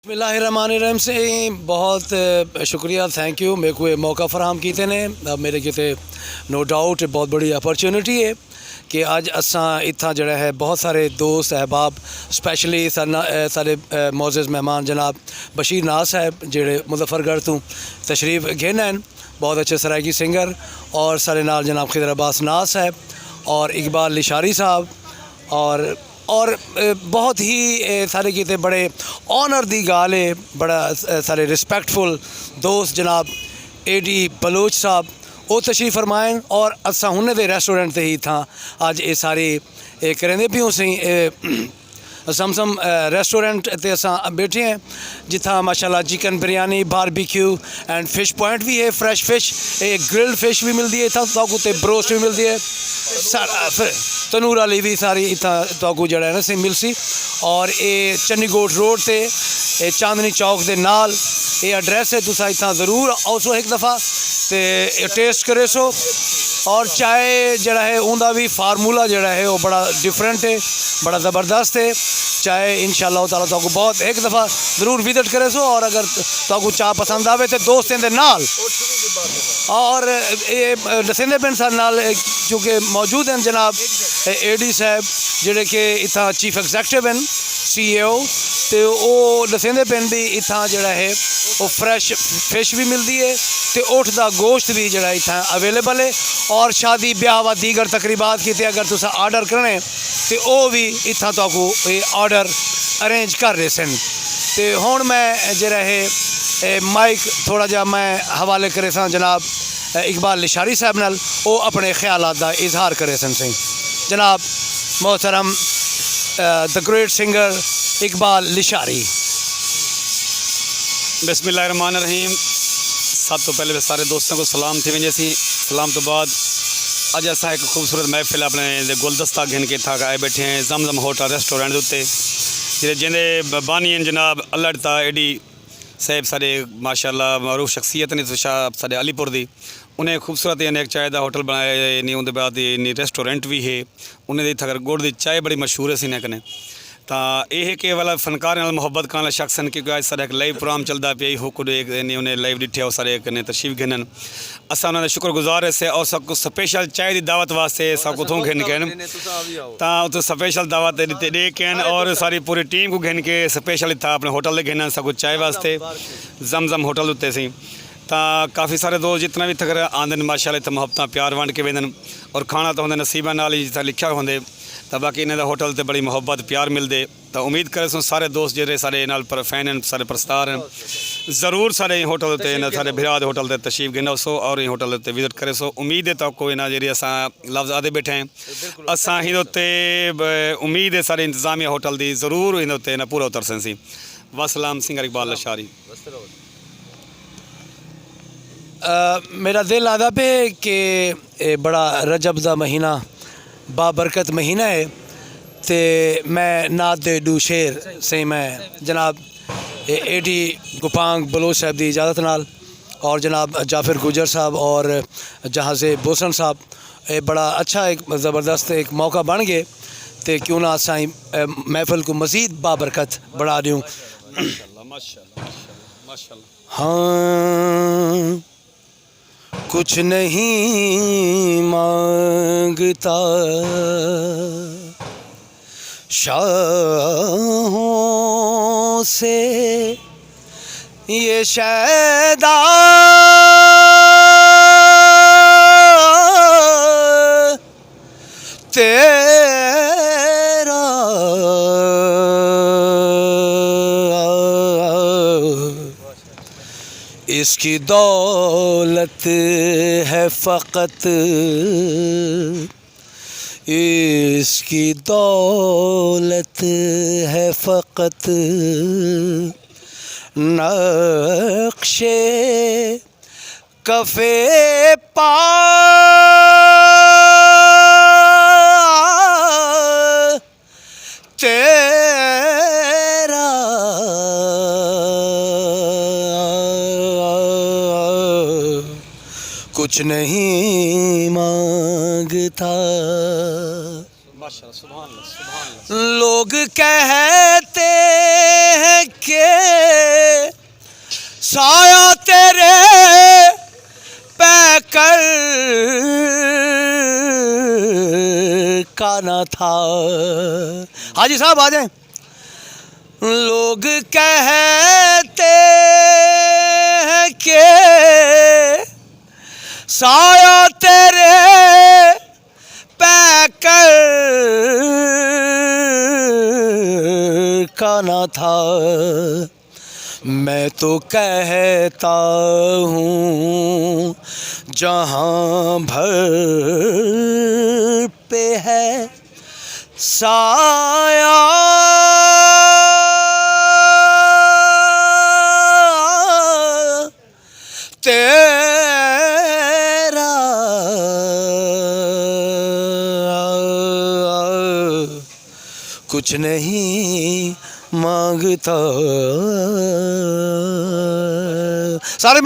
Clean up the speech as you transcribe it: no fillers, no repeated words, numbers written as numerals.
बिस्मिल्लाहिर्रहमानिर्रहीम से बहुत शुक्रिया, थैंक यू मेरे को ये मौका फराहम कीते ने। मेरे किते नो डाउट बहुत बड़ी अपॉर्चुनिटी है कि अज असा इत्थां जड़ा है बहुत सारे दोस्त अहबाब स्पैशली सारे मोअज़्ज़ज़ मेहमान जनाब बशीर नाज साहब जेड़े मुज़फ़्फ़रगढ़ तो तशरीफ़ घेन हैं, बहुत अच्छे सराइकी सिंगर, और सारे नाल जनाब खिदर अब्बास नाज साहब और इकबाल लिशारी साहब और बहुत ही सारे किते बड़े ऑनर दी गाल है, बड़ा सारे रिस्पैक्टफुल दोस्त जनाब एडी बलोच साहब वो तशरीफ़ फरमाएं। और असा हुने दे रेस्टोरेंट ते ही था अज ये सारे करेंदे पियों सी समसम रेस्टोरेंट ते असा बैठे हैं जिथा माशाल्लाह chicken biryani barbecue and fish point भी है, फ्रैश फ़िश, ग्रिल्ड फ़िश भी मिलती है इतना तो ब्रोस्ट भी मिलती है, तनूर वाली भी सारी इतना तो जड़ा है ना सी मिल सी। और ये चन्नीगोट रोड से चांदनी चौक के नाल ये एड्रैस है, तुसा इतना ज़रूर आओ सो एक दफ़ा तो टेस्ट करे सो। और चाय जड़ा है उनका भी फार्मूला जड़ा है वो बड़ा डिफरेंट है, बड़ा ज़बरदस्त है चाय। इंशाअल्लाह ताला तो बहुत एक दफ़ा ज़रूर विजिट करे सो। और अगर तो चाह पसंद आवे तो दोस्तों के नाल और ये दसेंदे पिंड सारे नाल चूँकि मौजूद हैं जनाब एडी साहब जेडे कि इतना चीफ एग्जैक्टिव हैं CEO, तो वो दसेंदे पिंड भी इतना जड़ा है वो फ्रैश फिश भी मिलती है तो ऊँट का गोश्त भी जड़ा इतना अवेलेबल है। और शादी ब्याह व दीगर तकरीबात की अगर तुसा आर्डर करने तो वो भी इतना तो आर्डर अरेंज कर रहे सन। तो हुण मैं जरा है माइक थोड़ा जा मैं हवाले करे सा जनाब इकबाल लिशारी साहब नाल वो अपने ख्यालात का इजहार करे सन सही। जनाब मोहतरम द ग्रेट सिंगर इकबाल लिशारी। बिस्मिल्लाहिर्रहमानिर्रहीम। सब तो पहले सारे दोस्तों को सलाम थी वजह सी सलाम तो बाद अज असा एक खूबसूरत महफिल अपने गुलदस्ता घिन के था आए बैठे हैं जमजम होटल रेस्टोरेंट उत्ते जिंदे बानी हैं जनाब अल्लाह एडी साहब सारे माशाल्लाह मरूफ शख्सियत ने शाह सारे अलीपुर दी उन्हें खूबसूरत यानी एक चाय का होटल बनाया नहीं उनके बाद इन्नी रेस्टोरेंट भी है उन्हें अगर गुड़ की चाय बड़ी मशहूर है सीने कने तो यह कि वाला फनकार मुहब्बत करने शख्स हैं क्योंकि आज सारा एक लाइव प्रोग्राम चलता पे हुक उन्हें लाइव डिठे और सारे कने तशरीफ घिनन असा उन्होंने शुक्रगुजार है और सबको स्पेशल चाय की दावत वास्ते सबको थों घिन के तो स्पेशल दावत दे के और सारी पूरी टीम को घिन के स्पेशल था अपने होटल घिन सबको चाय वास्ते जमजम होटल उत्ते सी। तो काफ़ी सारे दोस्त जितना भी तक आंदे माशाल्लाह इतना मुहब्बत प्यार वंड के वेंदन और खाना तो होंगे नसीबा नाल ही जितना लिखा होंगे तो बाकी इन्हें होटल तो बड़ी मुहब्बत प्यार मिलते तो उम्मीद करे सो सारे दोस्त जो सारे नाल पर फैन हैं सारे प्रस्तार हैं ज़रूर सारे होटल उत्ते सारे बिराद होटल से तशरीफ गिनो सो और होटल उत्ते विजिट करे सो। उम्मीद है तो कोई ना जी असा लफ्ज़ आदे बैठे हैं असा इन उत्ते उम्मीद है सारे इंतजामिया होटल की ज़रूर इन उत्ते ना पूरा उतर सी। वसलाम सिंगर इकबाल लिशारी। मेरा दिल आदा पे कि बड़ा रजब का महीना बाबरकत महीना है तो मैं नात दे डू शेर से मैं जनाब एडी गुपांग बलोच साहब की इजाज़त नाल और जनाब जाफिर गुजर साहब और जहाँ से बोसन साहब बड़ा अच्छा एक ज़बरदस्त एक मौका बन गए तो क्यों ना साई महफिल को मज़ीद बाबरकत बढ़ा दूँ। हाँ कुछ नहीं मांगता शाहों से ये शैदा तेरा इसकी दौलत है फ़कत इसकी दौलत है फ़कत नक्शे कफ़े पा तेरा कुछ नहीं मांगता। लोग कहते हैं कि साया तेरे पैकर का न था। हाजी साहब आ जाएं। लोग कहते हैं कि साया तेरे पैकर का न था। मैं तो कहता हूँ जहाँ भर पे है साया तेरा कुछ नहीं मांगता। सारे